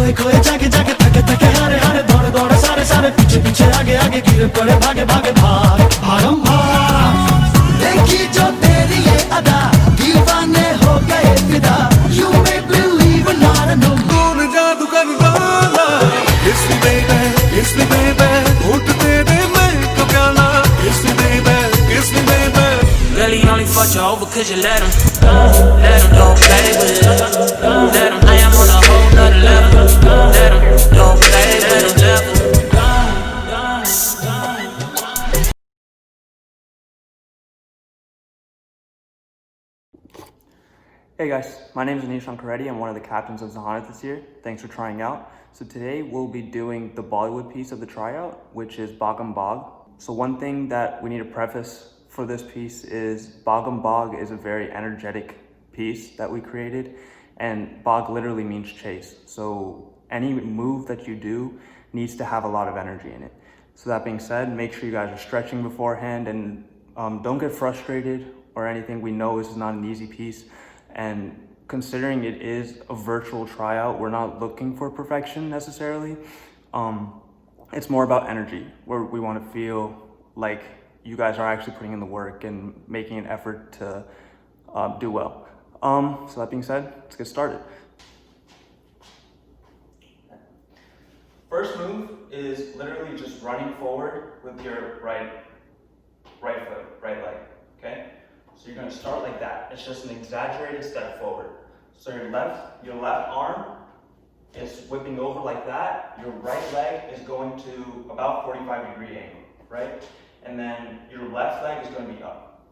खोए खोए जागे जागे थके थके हारे हारे दौड़े दौड़े सारे सारे पीछे पीछे आगे आगे गिरे पड़े भागे भागे भाग भागम भाग देखी जो तेरी ये अदा दीवाने हो गए फिदा You may believe or not I know कौन जादू कर डाला Kiss me baby होठ तेरे मैं तो प्याला Kiss me baby Girl, he only fucked you over cause you let him don't play with it. Let him, I am on a whole nother level. Let him, don't play, let him level. Hey guys, my name is Aneesh Ankareddy. I'm one of the captains of Zahanat this year. Thanks for trying out. So today we'll be doing the Bollywood piece of the tryout, which is Bagam Bag. So one thing that we need to preface for this piece is Bagam Bag is a very energetic piece that we created, and Bag literally means chase. So any move that you do needs to have a lot of energy in it. So that being said, make sure you guys are stretching beforehand and don't get frustrated or anything. We know this is not an easy piece. And considering it is a virtual tryout, we're not looking for perfection necessarily. It's more about energy, where we want to feel like you guys are actually putting in the work and making an effort to do well. So that being said, let's get started. First move is literally just running forward with your right foot, right leg, okay? So you're gonna start like that. It's just an exaggerated step forward. So your left arm is whipping over like that. Your right leg is going to about 45-degree angle, right? And then your left leg is gonna be up.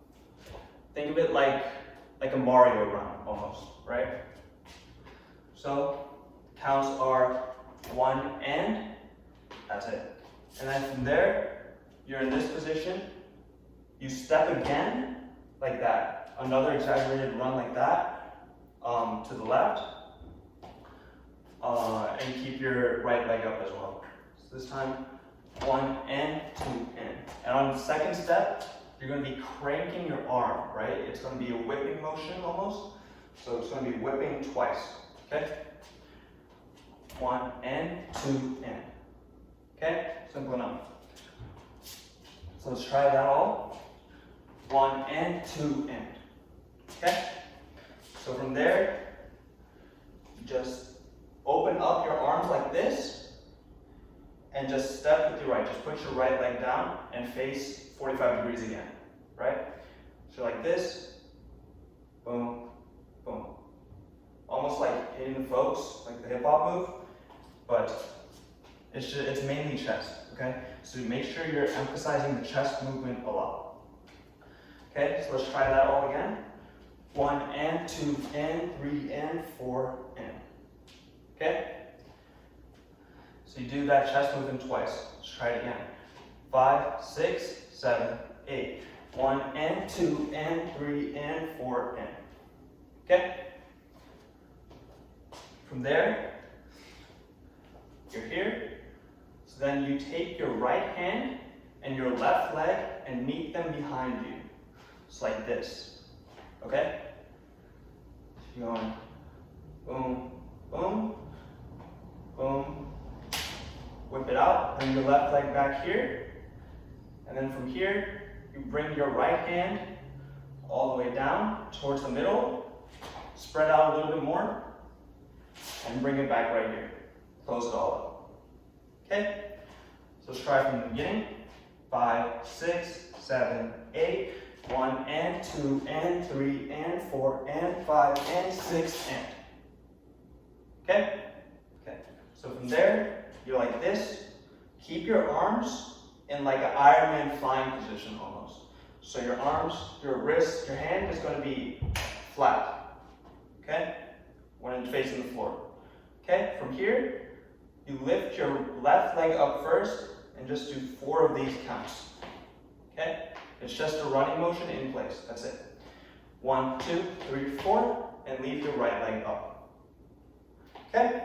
Think of it like a Mario run almost, right? So counts are 1 and that's it. And then from there, you're in this position. You step again, like that. Another exaggerated run like that, to the left, and keep your right leg up as well. So this time, 1 and 2 and. And on the second step, you're going to be cranking your arm, right? It's going to be a whipping motion almost. So it's going to be whipping twice, okay? 1 and 2 and. Okay? Simple enough. So let's try that all. 1 and 2 and. Okay? So from there, just open up your arms like this and just step with your right. Just put your right leg down and face 45 degrees again, right? So like this, boom, boom. Almost like hitting the folks, like the hip hop move, but it's mainly chest, okay? So make sure you're emphasizing the chest movement a lot. Okay, so let's try that all again. 1 and 2 and 3 and 4 and. Okay? So you do that chest movement twice. Let's try it again. 5, 6, 7, 8. 1 and 2 and 3 and 4 and. Okay? From there, you're here. So then you take your right hand and your left leg and meet them behind you. It's like this, okay? You're going boom, boom, boom. Whip it out, bring your left leg back here. And then from here, you bring your right hand all the way down towards the middle. Spread out a little bit more. And bring it back right here. Close it all up. Okay? So let's try from the beginning. 5, 6, 7, 8. 1 and 2 and 3 and 4 and 5 and 6 and. Okay? Okay. So from there, you're like this. Keep your arms in like an Ironman flying position almost. So your arms, your wrists, your hand is going to be flat. Okay? When it's facing the floor. Okay? From here, you lift your left leg up first and just do 4 of these counts. Okay? It's just a running motion in place. That's it. 1, 2, 3, 4, and leave your right leg up. Okay?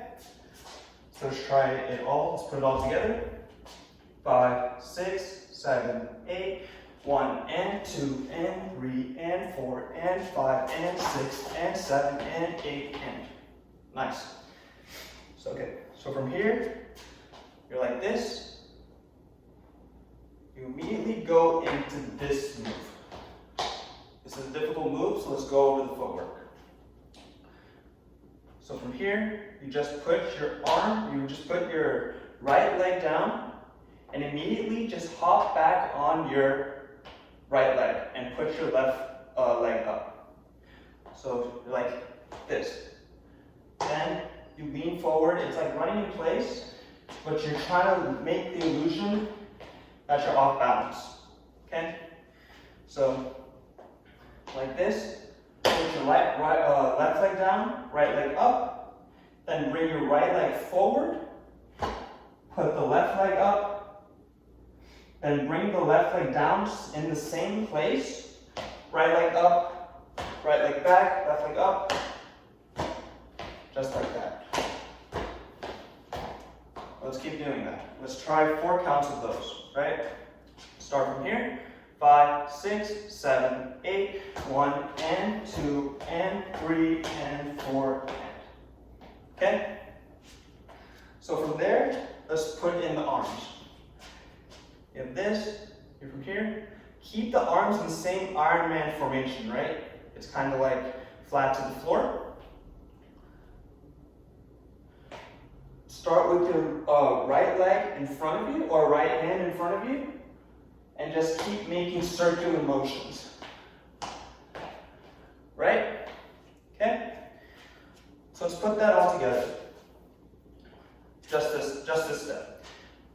So let's try it all. Let's put it all together. 5, 6, 7, 8. 1 and 2 and 3 and 4 and 5 and 6 and 7 and 8 and. Nice. So okay, let's So from here, you're like this. You immediately go into this move. This is a difficult move, so let's go over the footwork. So from here, you just put your right leg down and immediately just hop back on your right leg and put your left leg up. So you're like this. Then you lean forward. It's like running in place, but you're trying to make the illusion that you're off balance. Okay? So like this. Put your left leg down, right leg up. Then bring your right leg forward. Put the left leg up. Then bring the left leg down in the same place. Right leg up, right leg back, left leg up. Just like that. Let's keep doing that. Let's try 4 counts of those, right? Start from here. 5, 6, 7, 8, 1 and 2 and 3 and 4 and. Okay? So from there, let's put in the arms. You have this, you're from here. Keep the arms in the same Iron Man formation, right? It's kind of like flat to the floor. Start with your right leg in front of you or right hand in front of you and just keep making circular motions. Right? Okay? So let's put that all together. Just this step.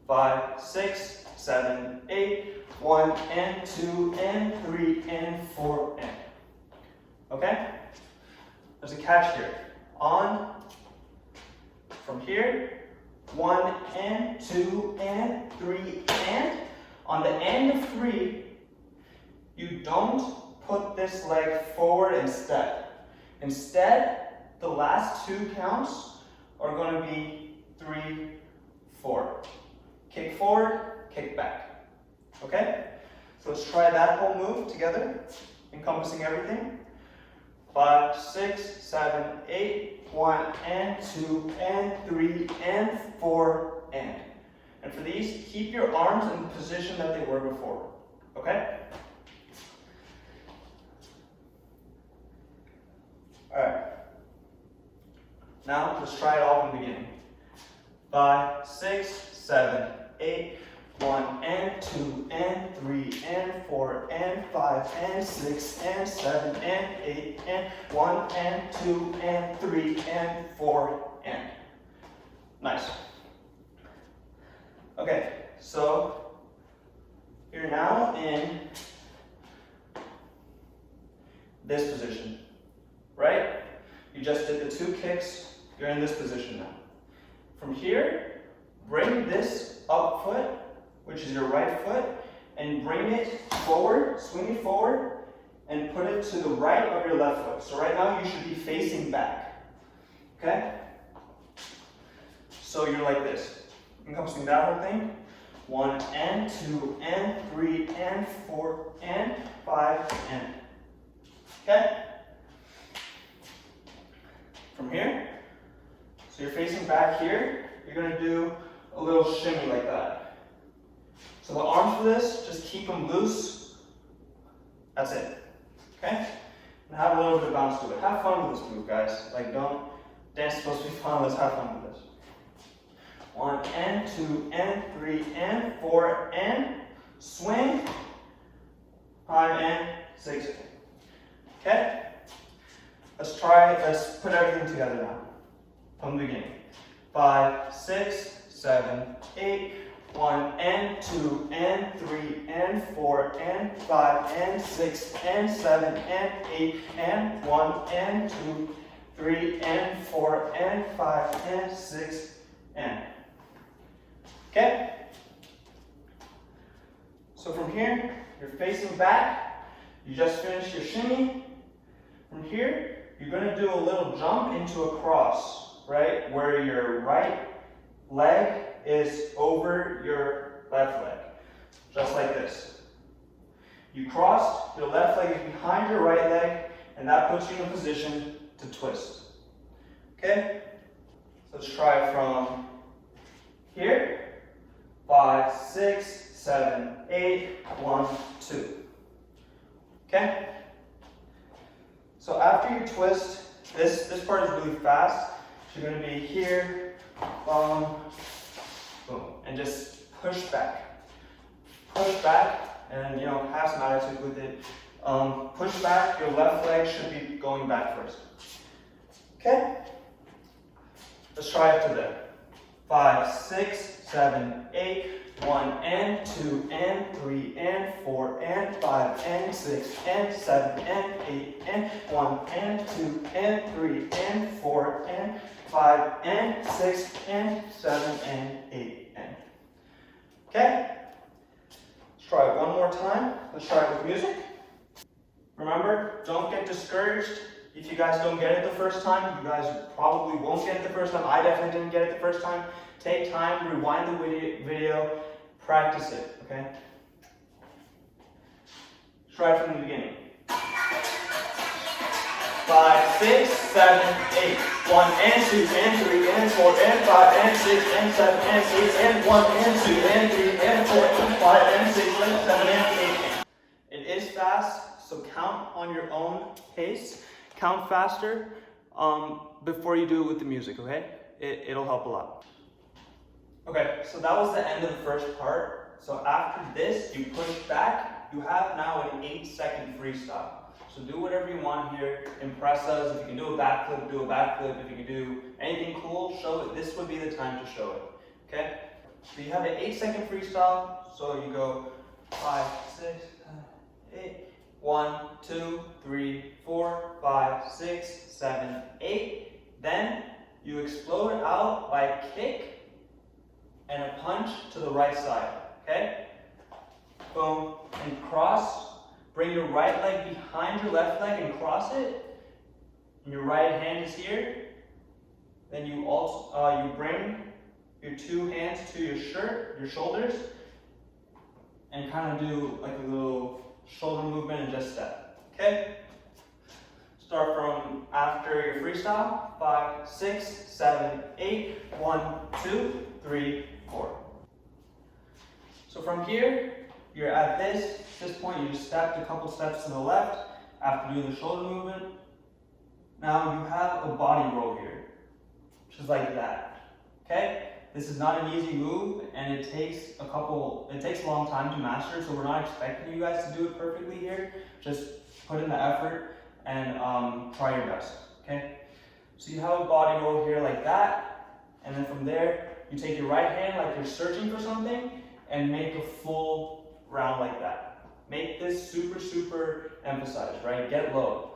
5, 6, 7, 8, 1 and 2 and 3 and 4 and. Okay? There's a catch here. On, from here, 1 and 2 and 3 and. On the end of 3, you don't put this leg forward and step. Instead, the last 2 counts are going to be 3, 4. Kick forward, kick back. Okay? So let's try that whole move together, encompassing everything. 5, 6, 7, 8, 1 and 2 and 3 and 4 and. And for these, keep your arms in the position that they were before. Okay? Alright. Now let's try it all from the beginning. 5, 6, 7, 8, 1 and 2 and 3 and 4 and 5 and 6 and 7 and 8 and 1 and 2 and 3 and 4 and. Nice. Okay, so you're now in this position, right? You just did the 2 kicks, you're in this position now. From here, bring this up foot, which is your right foot, and bring it forward, swing it forward, and put it to the right of your left foot. So right now you should be facing back, okay? So you're like this, encompassing that whole thing. 1 and 2 and 3 and 4 and 5 and. Okay? From here, so you're facing back here, you're going to do a little shimmy like that. So the arms for this, just keep them loose. That's it. Okay? And have a little bit of bounce to it. Have fun with this move, guys. Like, don't, dance is supposed to be fun, let's have fun with this. 1 and 2 and 3 and 4 and, swing, 5 and 6. Okay? Let's put everything together now. From the beginning. 5, 6, 7, 8, 1 and 2 and 3 and 4 and 5 and 6 and 7 and 8 and 1 and 2, 3 and 4 and 5 and 6 and. Okay? So from here, you're facing back. You just finished your shimmy. From here, you're going to do a little jump into a cross, right? Where your right leg is over your left leg. Just like this. You crossed, your left leg is behind your right leg, and that puts you in a position to twist. Okay? So let's try from here. 5, 6, 7, 8, 1, 2. Okay? So after you twist, this part is really fast. So you're going to be here, boom, and just push back. Push back, and have some attitude with it. Push back, your left leg should be going back first. Okay? Let's try it to there. 5, 6, 7, 8, 1 and 2 and 3 and 4 and 5 and 6 and 7 and 8 and 1 and 2 and 3 and 4 and 5 and 6 and 7 and 8 and. Okay? Let's try it one more time. Let's try it with music. Remember, don't get discouraged. If you guys don't get it the first time, you guys probably won't get it the first time. I definitely didn't get it the first time. Take time, rewind the video, practice it, okay? Try it from the beginning. 5, 6, 7, 8. 1 and 2 and 3 and 4 and 5 and 6 and 7 and 8 and 1 and 2 and 3 and 4 and 5 and 6 and 7 and 8. It is fast, so count on your own pace. Count faster before you do it with the music, okay? It'll help a lot. Okay, so that was the end of the first part. So after this, you push back. You have now an 8-second freestyle. So do whatever you want here. Impress us. If you can do a backflip, do a backflip. If you can do anything cool, show it. This would be the time to show it. Okay? So you have an 8-second freestyle. So you go 5, 6, 7, 8. 1, 2, 3, 4, 5, 6, 7, 8. Then you explode out by a kick and a punch to the right side. Okay? Boom. And cross. Bring your right leg behind your left leg and cross it. And your right hand is here. Then you also you bring your two hands to your shirt, your shoulders, and kind of do like a little shoulder movement and just step. Okay? Start from after your freestyle. 5, 6, 7, 8. 1, 2, 3, 4. So from here, you're at this point, you just stepped a couple steps to the left after doing the shoulder movement. Now you have a body roll here, which is like that. Okay? This is not an easy move, and it takes a long time to master, so we're not expecting you guys to do it perfectly here. Just put in the effort and try your best. Okay? So you have a body roll here like that, and then from there, you take your right hand like you're searching for something, and make a full round like that. Make this super, super emphasized, right? Get low.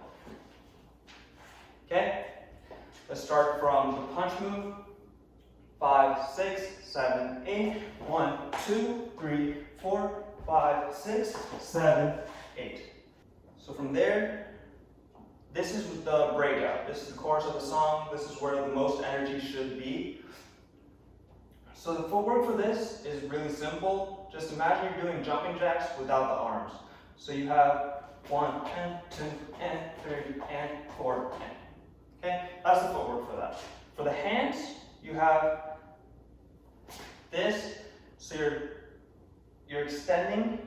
Okay? Let's start from the punch move. 5, 6, 7, 8. 1, 2, 3, 4, 5, 6, 7, 8. So from there, this is the breakout. This is the chorus of the song. This is where the most energy should be. So the footwork for this is really simple. Just imagine you're doing jumping jacks without the arms. So you have 1 and 2 and 3 and 4 and. Okay, that's the footwork for that. For the hands, you have this. So you're extending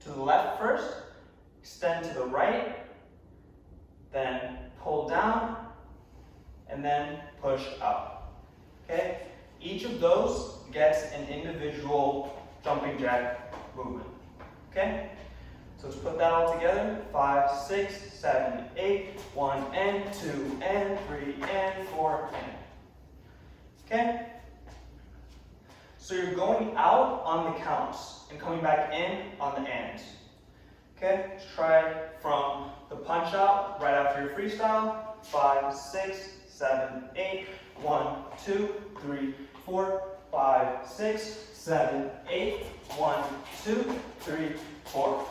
to the left first, extend to the right, then pull down, and then push up. Okay? Each of those gets an individual jumping jack movement. Okay? So let's put that all together. 5, 6, 7, 8. 1 and 2 and 3 and 4 and. Okay? So you're going out on the counts and coming back in on the ends. Okay? Let's try from the punch out right after your freestyle. 5, 6, 7, 8. 1, 2, 3, 4, 5, 6, 7, 8. 1, 2, 3, 4.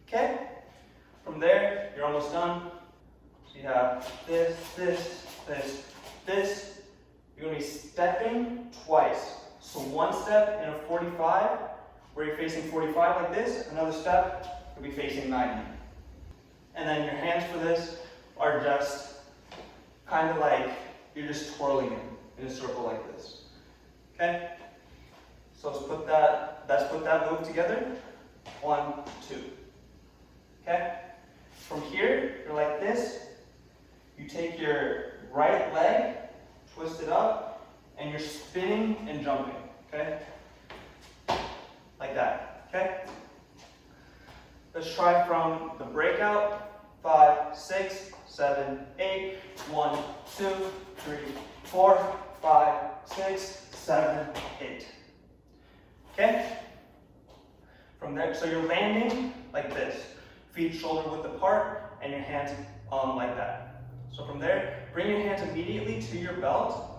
Okay? From there, you're almost done. So you have this, this, this, this. You're going to be stepping twice. So one step in a 45, where you're facing 45 like this. Another step, you'll be facing 90. And then your hands for this are just kind of like you're just twirling it in a circle like this. Okay? So let's put that move together. 1, 2. Okay? From here, you're like this. You take your right leg, twist it up, and you're spinning and jumping. Okay? Like that. Okay? Let's try from the breakout. 5, 6, 7, 8. 1, 2, 3, 4, 5, 6, 7, 8. Okay? From there, so you're landing like this. Feet shoulder width apart, and your hands like that. So from there, bring your hands immediately to your belt,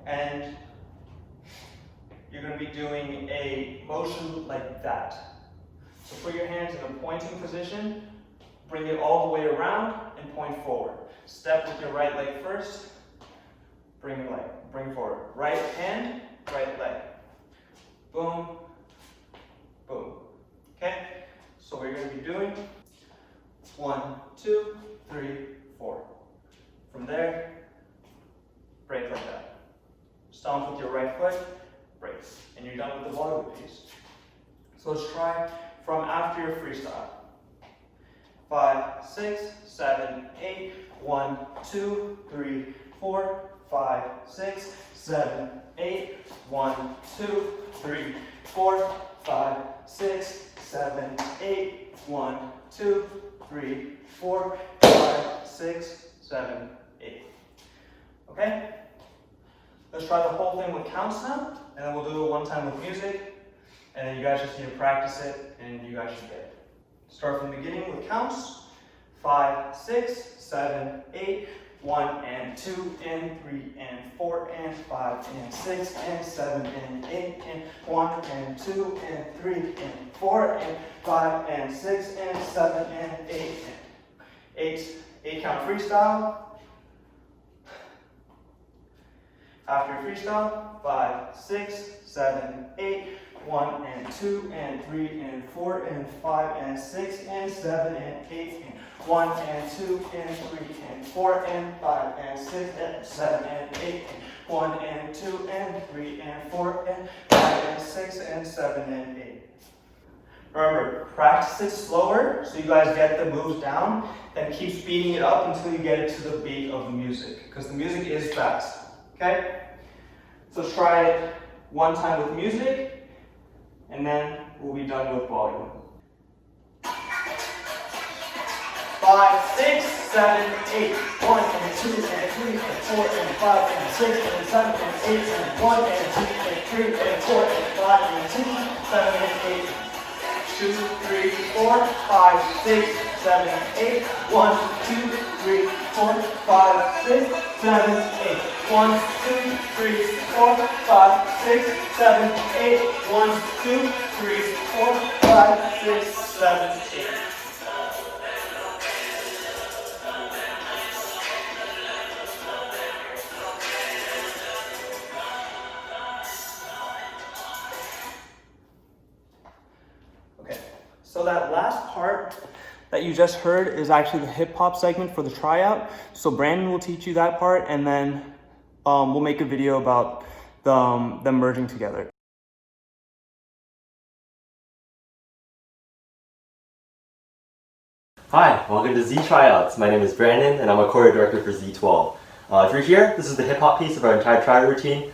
and you're going to be doing a motion like that. So put your hands in a pointing position, bring it all the way around, and point forward. Step with your right leg first, bring your leg, bring forward. Right hand, right leg. Boom, boom. Okay? So what you're going to be doing, 1, 2, 3, 4. From there, break like that. Stomp with your right foot, break. And you're done with the Bollywood piece. So let's try from after your freestyle. 5, 6, 7, 8. 1, 2, 3, 4, 5, 6, 7, 8. 1, 2, 3, 4, 5, 6, 7, 8. 1, 2, 3, 4, 5, 6, 7, 8. Okay? Let's try the whole thing with counts now, and then we'll do it one time with music, and then you guys just need to practice it, and you guys should get it. Start from the beginning with counts. 5, 6, 7, 8. 1 and 2 and 3 and 4 and 5 and 6 and 7 and 8 and 1 and 2 and 3 and 4 and 5 and 6 and 7 and 8 and 8 count freestyle. After your freestyle, 5, 6, 7, 8. 1 and 2 and 3 and 4 and 5 and 6 and 7 and 8 and 1 and 2 and 3 and 4 and 5 and 6 and 7 and 8 and 1 and 2 and 3 and 4 and 5 and 6 and 7 and 8. Remember, practice it slower so you guys get the moves down, then keep speeding it up until you get it to the beat of the music, because the music is fast. Okay? So let's try it one time with music, and then we'll be done with Bollywood. 5, 6, 7, 8. 1 and 2 and 3 and 4 and 5 and 6 and 7 and 8 and 1 and 2 and 3 and 4 and 5 and 6, 7 and 8. 2, 3, 4, 5, 6, 7, 8. 1, 2, 3, 4, 5, 6, 7, 8. 1, 2, 3, 4, 5, 6, 7, 8. 1, 2, 3, 4, 5, 6, 7, 8. Okay, so that last part that you just heard is actually the hip hop segment for the tryout. So Brandon will teach you that part, and then we'll make a video about them merging together. Hi, welcome to Z Tryouts. My name is Brandon, and I'm a choreo director for Z12. If you're here, this is the hip hop piece of our entire tryout routine.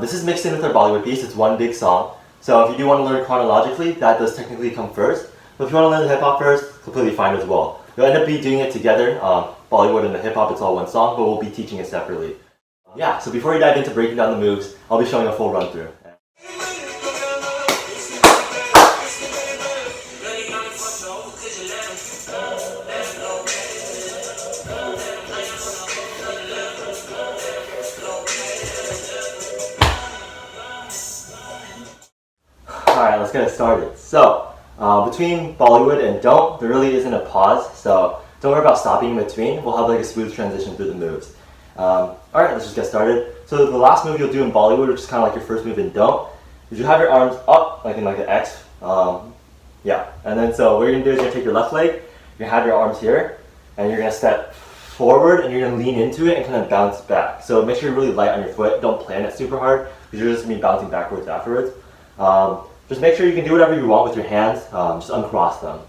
This is mixed in with our Bollywood piece. It's one big song. So if you do want to learn chronologically, that does technically come first. But if you want to learn the hip hop first, completely fine as well. You'll end up doing it together. Bollywood and the hip hop, it's all one song, but we'll be teaching it separately. Yeah, so before we dive into breaking down the moves, I'll be showing a full run through. Alright, let's get it started. So, between Bollywood and Don't, there really isn't a pause, so don't worry about stopping in between. We'll have like a smooth transition through the moves. Alright, let's just get started. So the last move you'll do in Bollywood, which is kind of like your first move in Don't, is you have your arms up, like in like the X. Yeah, and then so what you're going to do is you're going to take your left leg, you're going to have your arms here, and you're going to step forward and you're gonna lean into it and kind of bounce back. So make sure you're really light on your foot. Don't plan it super hard because you're just gonna be bouncing backwards afterwards. Just make sure you can do whatever you want with your hands. Just uncross them.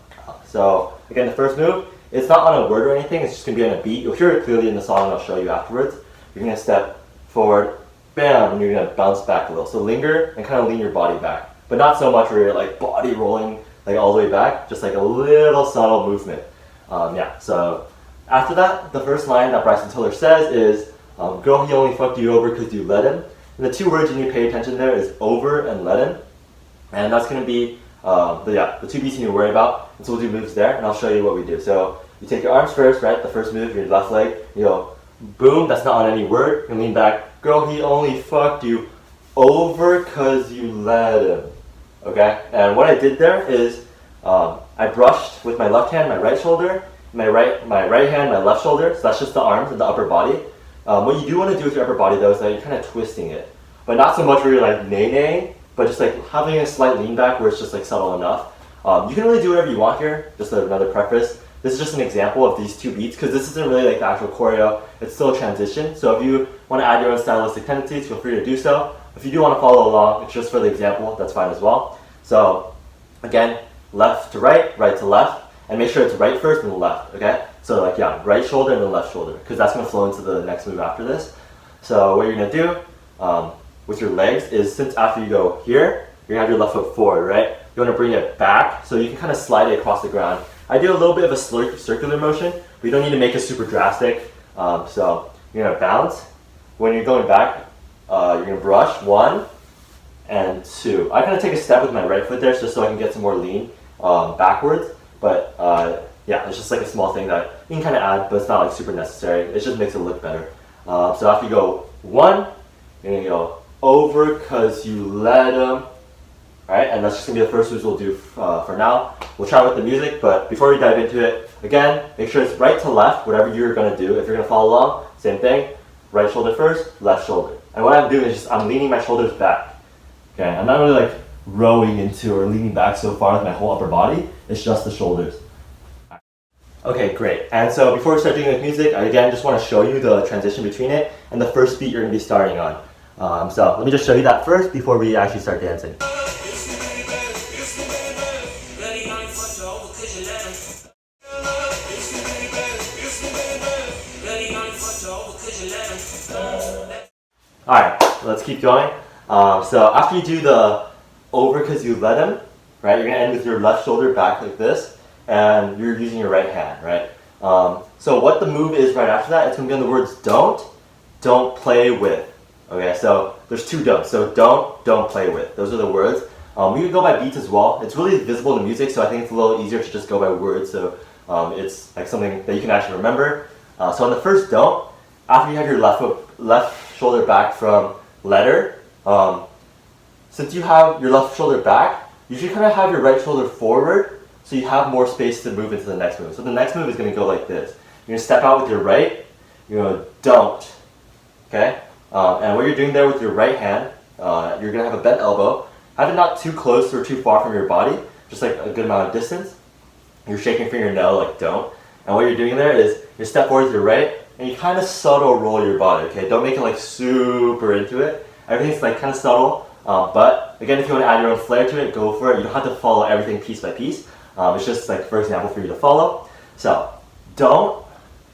So again, the first move, it's not on a word or anything. It's just gonna be on a beat. You'll hear it clearly in the song, and I'll show you afterwards. You're gonna step forward, bam, and you're gonna bounce back a little. So linger and kind of lean your body back, but not so much where you're like body rolling like all the way back. Just like a little subtle movement. Yeah. So after that, the first line that Bryson Tiller says is, "Girl, he only fucked you over because you let him." And the two words you need to pay attention there is over and let him. And that's going to be the two beats you need to worry about. And so we'll do moves there, and I'll show you what we do. So you take your arms first, right? The first move, your left leg. You go, boom, that's not on any word. You lean back. Girl, he only fucked you over because you let him. Okay? And what I did there is I brushed with my left hand, my right shoulder, my right hand, my left shoulder. So that's just the arms and the upper body. What you do want to do with your upper body though is that you're kind of twisting it. But not so much where you're like nay-nay, but just like having a slight lean back where it's just like subtle enough. You can really do whatever you want here. Just another preface. This is just an example of these two beats because this isn't really like the actual choreo. It's still a transition. So if you want to add your own stylistic tendencies, feel free to do so. If you do want to follow along, it's just for the example, that's fine as well. So again, left to right, right to left, and make sure it's right first and left, okay? So like, yeah, right shoulder and then left shoulder, because that's going to flow into the next move after this. So what you're going to do with your legs is, since after you go here, you're going to have your left foot forward, right? You want to bring it back so you can kind of slide it across the ground. I do a little bit of a circular motion, but you don't need to make it super drastic. So you're going to bounce. When you're going back, you're going to brush 1 and 2. I kind of take a step with my right foot there just so I can get some more lean backwards. But yeah, it's just like a small thing that you can kind of add, but it's not like super necessary. It just makes it look better. So after you go 1, you're going to go over because you let him. Alright, and that's just going to be the first moves we'll do for now. We'll try with the music, but before we dive into it, again, make sure it's right to left, whatever you're going to do. If you're going to follow along, same thing. Right shoulder first, left shoulder. And what I'm doing is just, I'm leaning my shoulders back. Okay, I'm not really like rowing into or leaning back so far with my whole upper body. It's just the shoulders. Okay, great. And so before we start doing the music, I again just want to show you the transition between it and the first beat you're going to be starting on. So let me just show you that first before we actually start dancing. Alright, let's keep going. So after you do the over because you let him, right, you're going to end with your left shoulder back like this, and you're using your right hand, right? So what the move is right after that, it's going to be on the words don't play with. Okay, so there's two don'ts. So don't play with. Those are the words. We can go by beats as well. It's really visible in the music, so I think it's a little easier to just go by words. So it's like something that you can actually remember. So on the first don't, after you have your left shoulder back from letter, since you have your left shoulder back, you should kind of have your right shoulder forward so you have more space to move into the next move. So the next move is going to go like this. You're going to step out with your right, you're going to don't, okay? And what you're doing there with your right hand, you're going to have a bent elbow. Have it not too close or too far from your body, just like a good amount of distance. You're shaking your finger no, like don't. And what you're doing there is you step forward with your right, and you kind of subtle roll your body, okay? Don't make it like super into it. Everything's like kind of subtle, but again, if you want to add your own flair to it, go for it. You don't have to follow everything piece by piece. It's just like, for example, for you to follow. So, don't,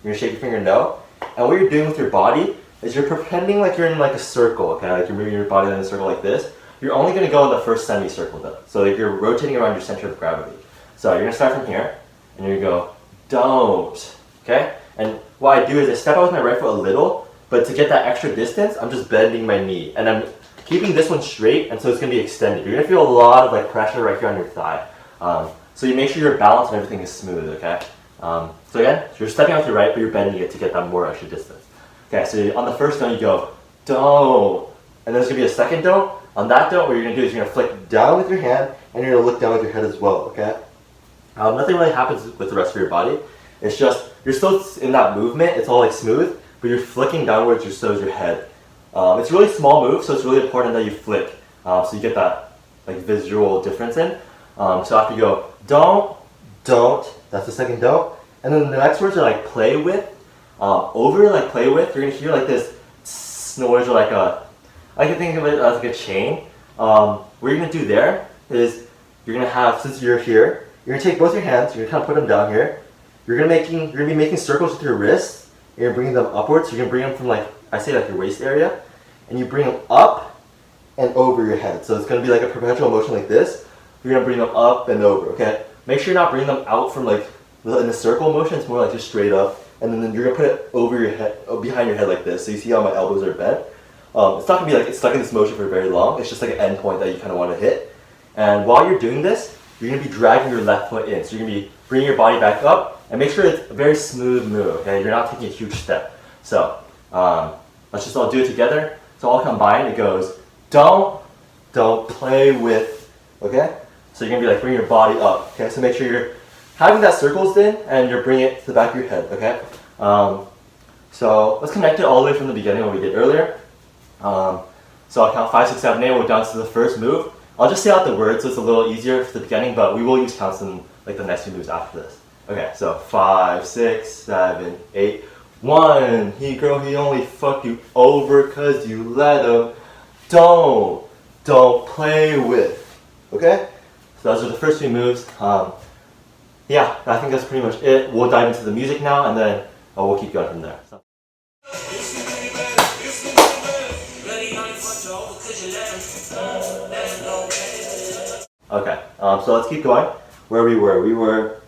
you're gonna shake your finger no. And what you're doing with your body is you're pretending like you're in like a circle, okay? Like you're moving your body in a circle like this. You're only gonna go in the first semicircle though. So like you're rotating around your center of gravity. So you're gonna start from here, and you're gonna go, don't, okay? And what I do is I step out with my right foot a little, but to get that extra distance, I'm just bending my knee. And I'm keeping this one straight, and so it's going to be extended. You're going to feel a lot of like pressure right here on your thigh. So you make sure your balance and everything is smooth, okay? So again, so you're stepping out with your right, but you're bending it to get that more extra distance. Okay, so on the first don't, you go, don't. And there's going to be a second don't. On that don't, what you're going to do is you're going to flick down with your hand, and you're going to look down with your head as well, okay? Nothing really happens with the rest of your body. It's just, you're still in that movement, it's all like smooth, but you're flicking downwards, so is your head. It's a really small move, so it's really important that you flick, so you get that like visual difference in. So after you go, don't, that's the second don't. And then the next words are like play with. Over, like play with, you're gonna hear like this noise, or like I can think of it as like a chain. What you're gonna do there is you're gonna have, since you're here, you're gonna take both your hands, you're gonna kind of put them down here. You're gonna be making circles with your wrists. You're gonna bring them upwards. So you're gonna bring them from like, I say like your waist area, and you bring them up and over your head. So it's gonna be like a perpetual motion like this. You're gonna bring them up and over, okay? Make sure you're not bringing them out from like in a circle motion. It's more like just straight up, and then you're gonna put it over your head, behind your head like this. So you see how my elbows are bent. It's not gonna be like it's stuck in this motion for very long. It's just like an end point that you kind of want to hit. And while you're doing this, you're gonna be dragging your left foot in. So you're gonna be bringing your body back up, and make sure it's a very smooth move. Okay, you're not taking a huge step. So let's just all do it together. So all combined, it goes don't play with. Okay, so you're gonna be like bring your body up. Okay, so make sure you're having that circles in, and you're bringing it to the back of your head. Okay, so let's connect it all the way from the beginning, what we did earlier. So I'll count 5, 6, 7, 8. We're down to the first move. I'll just say out the words so it's a little easier for the beginning, but we will use counts in like the next few moves after this. Okay, so 5, 6, 7, 8. 1. He only fuck you over cause you let him. Don't play with. Okay? So those are the first few moves. Yeah, I think that's pretty much it. We'll dive into the music now, and then we'll keep going from there. So. Okay, so let's keep going. Where we were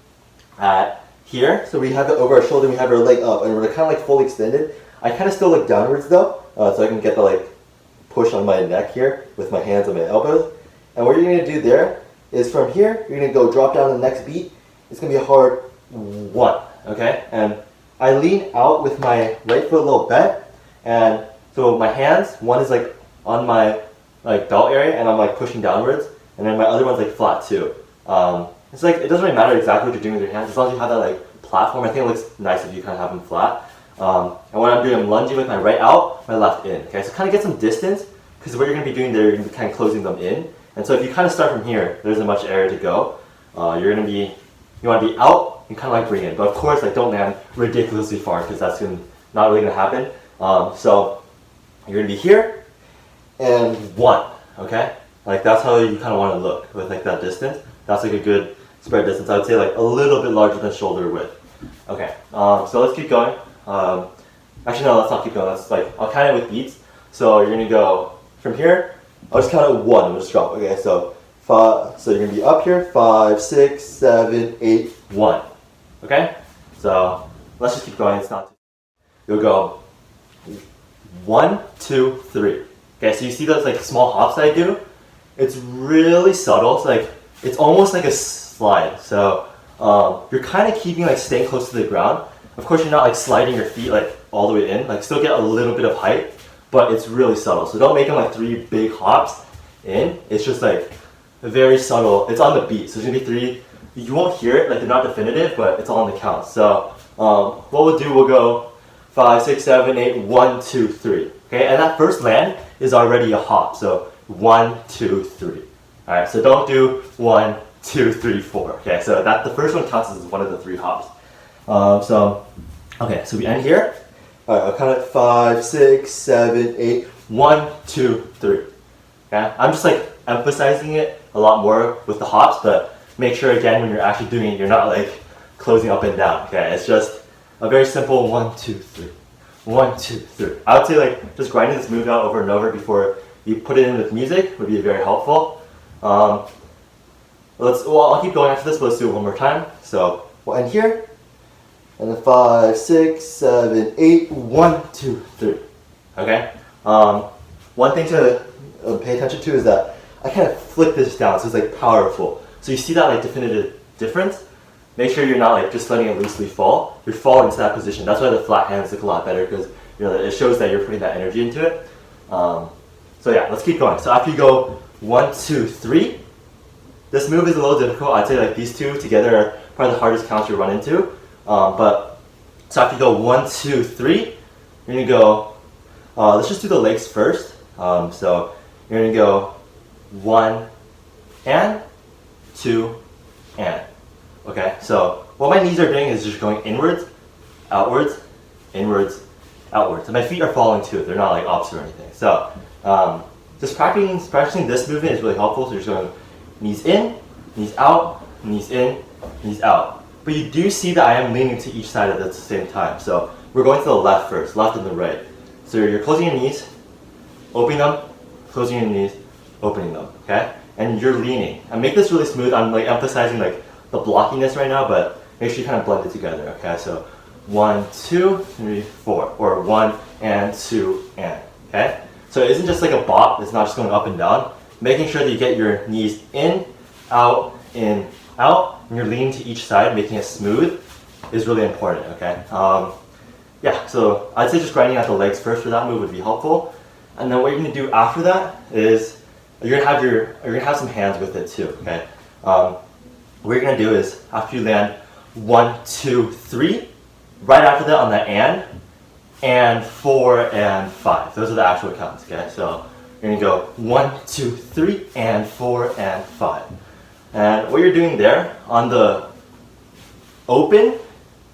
at here. So we have it over our shoulder, we have our leg up, and we're kind of like fully extended. I kind of still look downwards though, so I can get the like push on my neck here with my hands on my elbows. And what you're gonna do there is from here, you're gonna go drop down the next beat. It's gonna be a hard 1, okay? And I lean out with my right foot a little bent, and so my hands, one is like on my like belt area, and I'm like pushing downwards, and then my other one's like flat too. It's like, it doesn't really matter exactly what you're doing with your hands, as long as you have that like platform. I think it looks nice if you kind of have them flat. And what I'm doing, I'm lunging with my right out, my left in. Okay, so kind of get some distance, because what you're going to be doing there, you're going to be kind of closing them in. And so if you kind of start from here, there isn't much area to go. You want to be out and kind of like bring in. But of course, like don't land ridiculously far, because that's not really going to happen. So you're going to be here and 1, okay? Like that's how you kind of want to look with like that distance. That's like a good spread distance. I would say like a little bit larger than shoulder width. Okay, so let's keep going. Actually no, let's not keep going. Let's like, I'll count it with beats. So you're gonna go from here. I'll just count it 1, we'll just drop. Okay, so 5, so you're gonna be up here, 5, 6, 7, 8, 1. Okay? So let's just keep going. It's not too. You'll go 1, 2, 3. Okay, so you see those like small hops that I do? It's really subtle. So like it's almost like a slide. So you're kind of keeping like staying close to the ground. Of course, you're not like sliding your feet like all the way in. Like still get a little bit of height, but it's really subtle. So don't make them like 3 big hops in. It's just like very subtle. It's on the beat. So it's gonna be 3. You won't hear it, like they're not definitive, but it's all on the count. So what we'll do, we'll go 5, 6, 7, 8, 1, 2, 3. Okay, and that first land is already a hop. So 1, 2, 3. All right, so don't do 1, 2, 3, 4. Okay, so that the first one counts as one of the 3 hops. Okay, so we end here. All right, I'll count it 5, 6, 7, 8, 1, 2, 3. Okay, I'm just like emphasizing it a lot more with the hops, but make sure again when you're actually doing it, you're not like closing up and down. Okay, it's just a very simple 1, 2, 3. 1, 2, 3. I would say like just grinding this move out over and over before you put it in with music would be very helpful. I'll keep going after this, but let's do it one more time. So we'll end here. And then 5, 6, 7, 8, 1, 2, 3. Okay? One thing to pay attention to is that I kind of flick this down, so it's like powerful. So you see that like definitive difference? Make sure you're not like just letting it loosely fall. You're falling into that position. That's why the flat hands look a lot better, because it shows that you're putting that energy into it. So yeah, let's keep going. So after you go 1, 2, 3, this move is a little difficult. I'd say like these 2 together are probably the hardest counts you run into. But so after you go 1, 2, 3, you're gonna go. Let's just do the legs first. So you're gonna go 1 and 2 and. Okay. So what my knees are doing is just going inwards, outwards, inwards, outwards. And my feet are following too. They're not like opposite or anything. So just practicing this movement is really helpful. So you're just going knees in, knees out, knees in, knees out. But you do see that I am leaning to each side at the same time. So we're going to the left first, left and the right. So you're closing your knees, opening them, closing your knees, opening them, okay? And you're leaning. And make this really smooth. I'm like emphasizing like the blockiness right now, but make sure you kind of blend it together, okay? So 1, 2, 3, 4, or 1 and 2 and, okay? So it isn't just like a bop, it's not just going up and down. Making sure that you get your knees in, out, and you're leaning to each side, making it smooth is really important, okay? Yeah, so I'd say just grinding out the legs first for that move would be helpful. And then what you're gonna do after that is you're gonna have some hands with it too, okay? What you're gonna do is after you land 1, 2, 3, right after that on the and 4 and 5. Those are the actual counts, okay? So you're gonna go 1, 2, 3, and 4 and 5. And what you're doing there on the open,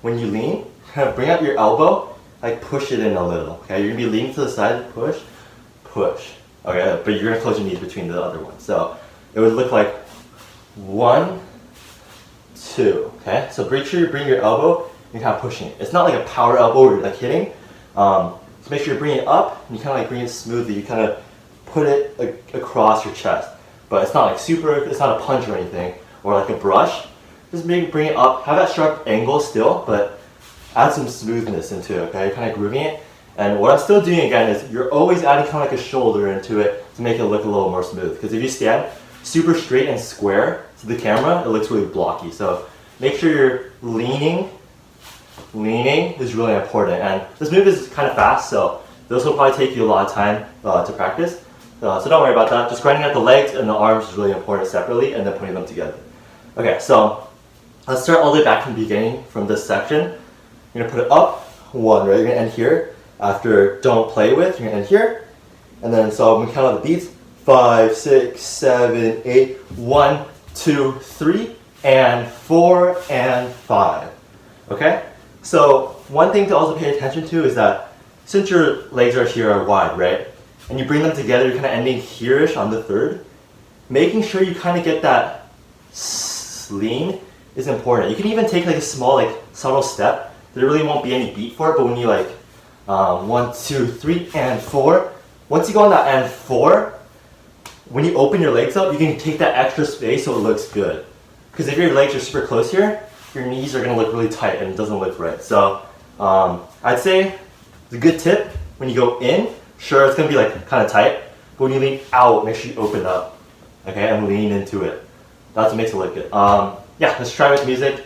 when you lean, bring out your elbow, like push it in a little, okay? You're gonna be leaning to the side, push, okay? But you're gonna close your knees between the other ones. So it would look like 1, 2, okay? So make sure you bring your elbow, and you're kind of pushing it. It's not like a power elbow where you're like hitting. So make sure you bring it up, and you kind of like bring it smoothly. You kind of put it across your chest. But it's not like it's not a punch or anything, or like a brush. Just bring it up, have that sharp angle still, but add some smoothness into it, okay? You're kind of grooving it. And what I'm still doing again is you're always adding kind of like a shoulder into it to make it look a little more smooth. Because if you stand super straight and square to the camera, it looks really blocky. So make sure you're leaning. Leaning is really important. And this move is kind of fast, so this will probably take you a lot of time to practice. So don't worry about that. Just grinding out the legs and the arms is really important separately, and then putting them together. Okay, so let's start all the way back from the beginning, from this section. You're gonna put it up, 1, right? You're gonna end here. After don't play with, you're gonna end here. And then, so I'm gonna count out the beats. 5, 6, 7, 8, 1, 2, 3, and 4, and 5. Okay? So one thing to also pay attention to is that since your legs are wide, right? And you bring them together, you're kind of ending here-ish on the 3rd. Making sure you kind of get that lean is important. You can even take like a small, like subtle step. There really won't be any beat for it, but when you like 1, 2, 3, and 4, once you go on that and 4, when you open your legs up, you can take that extra space so it looks good. Because if your legs are super close here, your knees are going to look really tight and it doesn't look right. So I'd say it's a good tip when you go in. Sure, it's going to be like kind of tight, but when you lean out, make sure you open up, okay, and lean into it. That's what makes it look good. Yeah, let's try with music.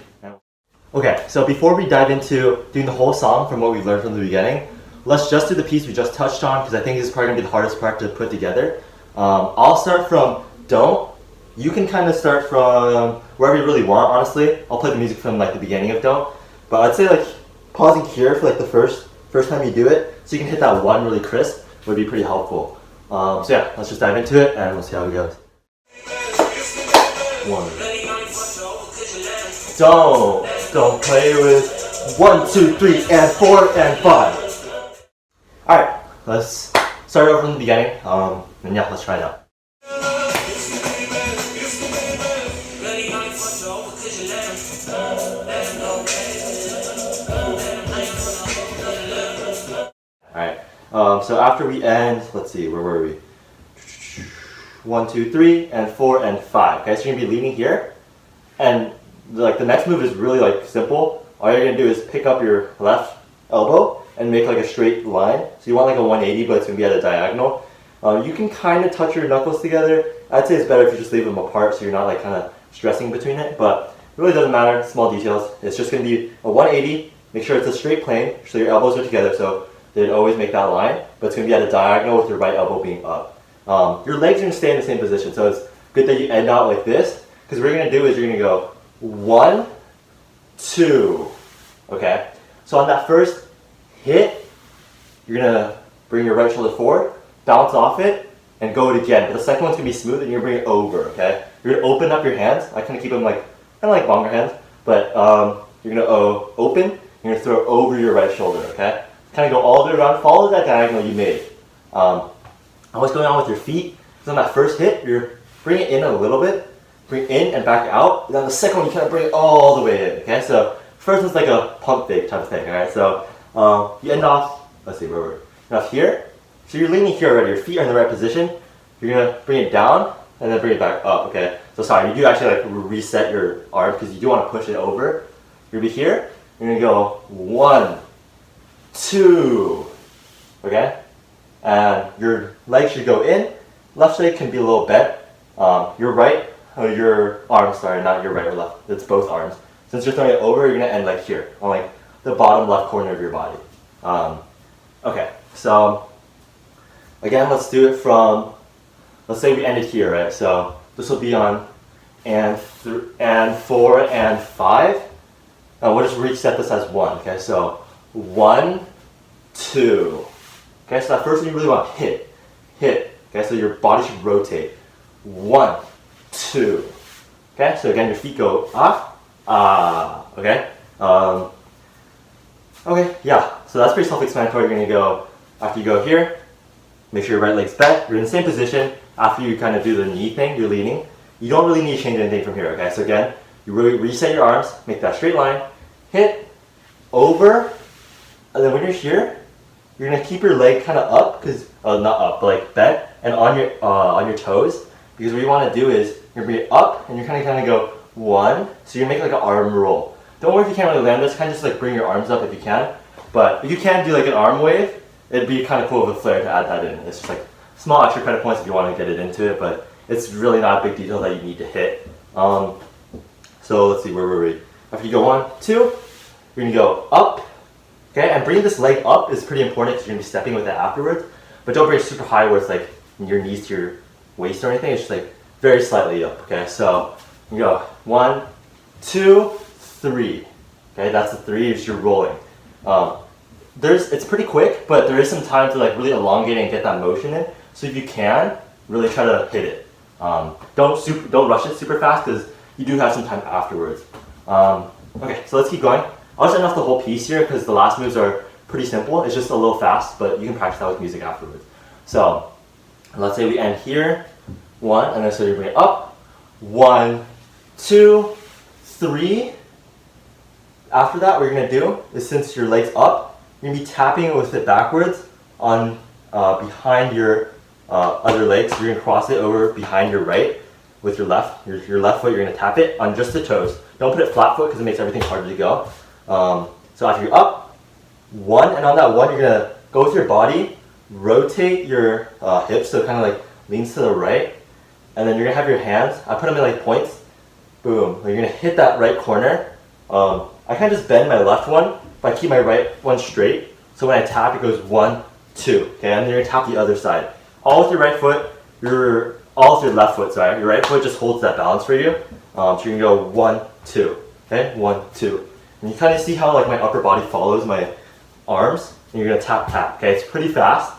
Okay, so before we dive into doing the whole song from what we learned from the beginning, let's just do the piece we just touched on because I think this is probably going to be the hardest part to put together. I'll start from don't. You can kind of start from wherever you really want, honestly. I'll play the music from like the beginning of don't. But I'd say like pausing here for like the first time you do it, so you can hit that 1 really crisp, would be pretty helpful. So yeah, let's just dive into it and we'll see how it goes. 1. Don't play with 1, 2, 3, and 4, and 5. Alright, let's start over from the beginning. And yeah, let's try it out. Alright, so after we end, let's see, where were we? 1, 2, 3, and 4, and 5. Okay, so you're gonna be leaning here, and like the next move is really like simple. All you're gonna do is pick up your left elbow and make like a straight line. So you want like a 180, but it's gonna be at a diagonal. You can kind of touch your knuckles together. I'd say it's better if you just leave them apart so you're not like kind of stressing between it, but it really doesn't matter, small details. It's just gonna be a 180, make sure it's a straight plane, so your elbows are together so they'd always make that line, but it's gonna be at a diagonal with your right elbow being up. Your legs are gonna stay in the same position, so it's good that you end out like this, because what you're gonna do is you're gonna go 1, 2, okay? So on that first hit, you're gonna bring your right shoulder forward, bounce off it, and go it again. But the second one's gonna be smooth and you're gonna bring it over, okay? You're gonna open up your hands. I kind of keep them like, kind of like longer hands, but you're gonna open, you're gonna throw it over your right shoulder, okay? kind of go all the way around, follow that diagonal you made. And what's going on with your feet? So on that first hit, you're bring it in a little bit, bring in and back out. And then the second one, you kind of bring it all the way in. Okay, so first one's like a pump fake type of thing. All right, so you end off. Let's see where we're off here. So you're leaning here already. Your feet are in the right position. You're gonna bring it down and then bring it back up. Okay, so sorry, you do actually like reset your arm because you do want to push it over. You're gonna be here. You're gonna go 1, 2. Okay, and your leg should go in. Left leg can be a little bent. Your right, your arm, sorry, not your right or left. It's both arms. Since you're throwing it over, you're gonna end like here, on like the bottom left corner of your body. Okay, so again, let's do it from, let's say we ended here, right? So this will be on and 4 and 5. We'll just reset this as 1. Okay, so 1, 2. Okay, so that first one you really want to hit. Okay, so your body should rotate. 1, 2. Okay, so again, your feet go up, okay? Okay, yeah, so that's pretty self-explanatory. You're gonna go, after you go here, make sure your right leg's bent. You're in the same position. After you kind of do the knee thing, you're leaning. You don't really need to change anything from here, okay? So again, you really reset your arms, make that straight line, hit, over, and then when you're here, you're gonna keep your leg kind of up, because, not up, but like bent, and on your toes, because what you want to do is, you're gonna bring it up, and you're kind of go 1, so you make like an arm roll. Don't worry if you can't really land this, kind of just like bring your arms up if you can, but if you can do like an arm wave, it'd be kind of cool with a flair to add that in. It's just like small extra credit points if you want to get it into it, but it's really not a big detail that you need to hit. So let's see, where were we? After you go 1, 2, you're gonna go up, okay, and bringing this leg up is pretty important because you're gonna be stepping with it afterwards, but don't bring it super high where it's like your knees to your waist or anything. It's just like very slightly up, okay? So you go 1, 2, 3, okay, that's the 3 as you're rolling. It's pretty quick, but there is some time to like really elongate and get that motion in. So if you can, really try to hit it. Don't rush it super fast because you do have some time afterwards. Okay, so let's keep going. I'll just end off the whole piece here because the last moves are pretty simple. It's just a little fast, but you can practice that with music afterwards. So let's say we end here, 1, and then so you bring it up, 1, 2, 3. After that, what you're gonna do is, since your leg's up, you're gonna be tapping with it backwards on behind your other leg. So you're gonna cross it over behind your right with your left. Your left foot, you're gonna tap it on just the toes. Don't put it flat foot because it makes everything harder to go. So after you're up, 1, and on that 1, you're gonna go with your body, rotate your hips so it kind of like leans to the right, and then you're gonna have your hands. I put them in like points. Boom. You're gonna hit that right corner. I kind of just bend my left one, but I keep my right one straight. So when I tap, it goes 1, 2. Okay, and then you're gonna tap the other side. All with your right foot. All with your left foot. Sorry, your right foot just holds that balance for you. So you're gonna go 1, 2. Okay, 1, 2. And you kind of see how like my upper body follows my arms. And you're gonna tap, tap. Okay, it's pretty fast.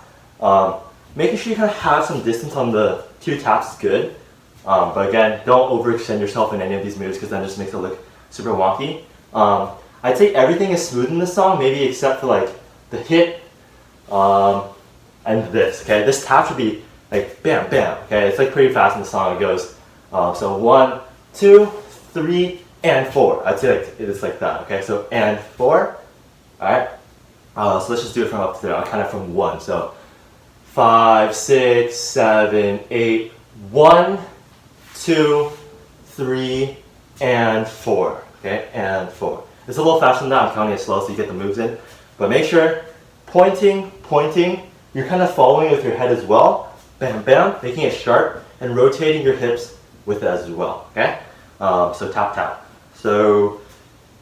Making sure you kind of have some distance on the 2 taps is good. But again, don't overextend yourself in any of these moves because then it just makes it look super wonky. I'd say everything is smooth in this song, maybe except for like the hit and this. Okay, this tap should be like bam, bam. Okay, it's like pretty fast in the song. It goes so 1, 2, 3, and 4. I'd say like it's like that. Okay, so and 4. All right. So let's just do it from up to there. Kind of from 1. So 5, 6, 7, 8. 1, 2, 3, and 4. Okay, and 4. It's a little faster than that. I'm counting it slow so you get the moves in. But make sure, pointing, you're kind of following with your head as well. Bam, bam, making it sharp, and rotating your hips with it as well. Okay, so tap, tap. So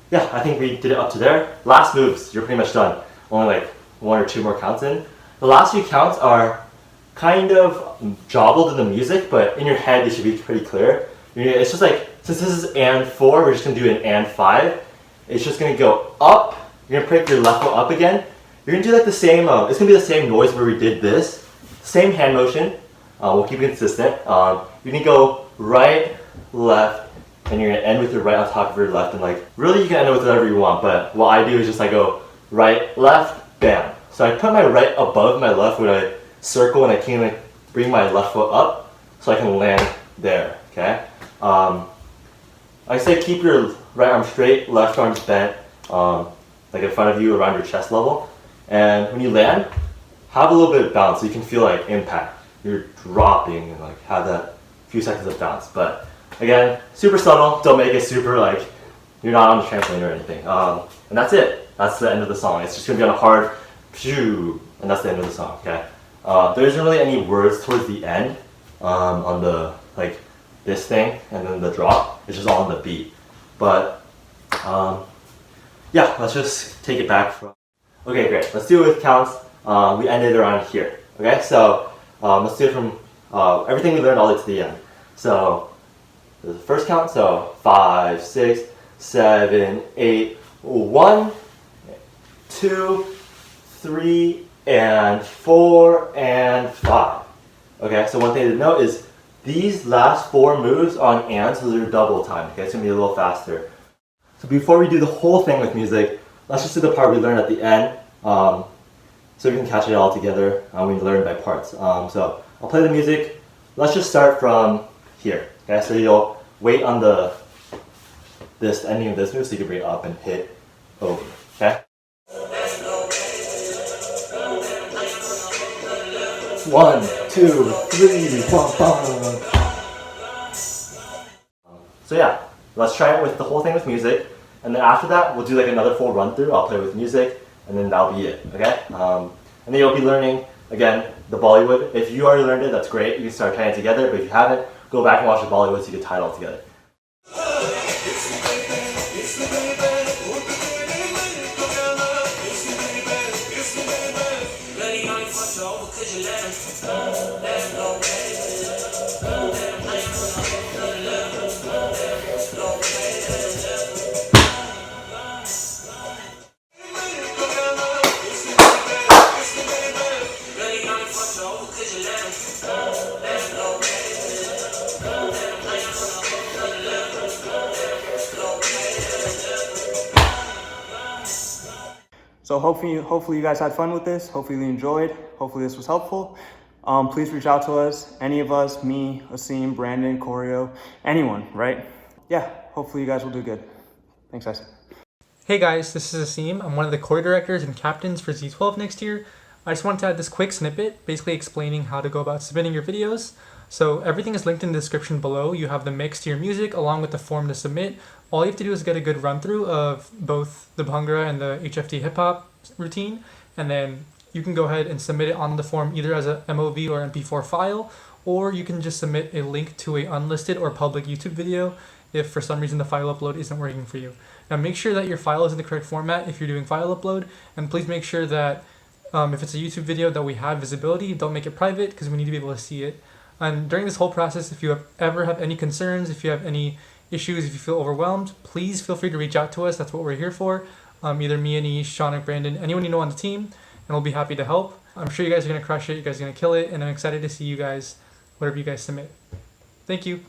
yeah, I think we did it up to there. Last moves, you're pretty much done. Only like 1 or 2 more counts in. The last few counts are kind of jobbled in the music, but in your head they should be pretty clear. It's just like, since this is and 4, we're just gonna do an and 5. It's just gonna go up. You're gonna pick your left foot up again. You're gonna do like the same, it's gonna be the same noise where we did this. Same hand motion. We'll keep it consistent. You're gonna go right, left, and you're gonna end with your right on top of your left. And like, really you can end it with whatever you want, but what I do is just I go right, left, bam. So I put my right above my left when I circle and I can like bring my left foot up so I can land there, okay? I say keep your right arm straight, left arm bent, like in front of you around your chest level. And when you land, have a little bit of bounce so you can feel like impact. You're dropping and like have that few seconds of bounce. But again, super subtle, don't make it super like you're not on the trampoline or anything. And that's it. That's the end of the song. It's just gonna be on a hard phew, and that's the end of the song, okay? There isn't really any words towards the end on the like this thing and then the drop. It's just all on the beat. But yeah, let's just take it back from. Okay, great. Let's do it with counts. We ended around here. Okay, so let's do it from everything we learned all the way to the end. So the first count. So 5, 6, 7, 8, 1, 2, 3, and 4, and 5. Okay, so one thing to note is these last 4 moves on and, so they're double time. Okay, it's gonna be a little faster. So before we do the whole thing with music, let's just do the part we learned at the end, so we can catch it all together. We learn by parts. So I'll play the music. Let's just start from here. Okay, so you'll wait on this ending of this move so you can bring it up and hit over. Okay. 1, 2, 3, 4. So yeah, let's try it with the whole thing with music, and then after that we'll do like another full run through. I'll play with music, and then that'll be it. Okay. And then you'll be learning again the Bollywood. If you already learned it, that's great. You can start trying it together. But if you haven't, go back and watch the Bollywood so you can tie it all together. So hopefully you guys had fun with this. Hopefully you enjoyed. Hopefully this was helpful. Please reach out to us, any of us, me, Asim, Brandon, Choreo, anyone, right? Yeah, hopefully you guys will do good. Thanks, guys. Hey guys, this is Asim. I'm one of the choreo directors and captains for Z12 next year. I just wanted to add this quick snippet, basically explaining how to go about submitting your videos. So everything is linked in the description below. You have the mix to your music along with the form to submit. All you have to do is get a good run through of both the Bhangra and the HFD hip hop routine, and then you can go ahead and submit it on the form either as a MOV or MP4 file, or you can just submit a link to a unlisted or public YouTube video if for some reason the file upload isn't working for you. Now make sure that your file is in the correct format if you're doing file upload, and please make sure that if it's a YouTube video that we have visibility, don't make it private because we need to be able to see it. And during this whole process, if you ever have any concerns, if you have any issues, if you feel overwhelmed, please feel free to reach out to us. That's what we're here for. Either me, Aneesh, Sean, and Brandon, anyone you know on the team, and we'll be happy to help. I'm sure you guys are going to crush it. You guys are going to kill it, and I'm excited to see you guys, whatever you guys submit. Thank you.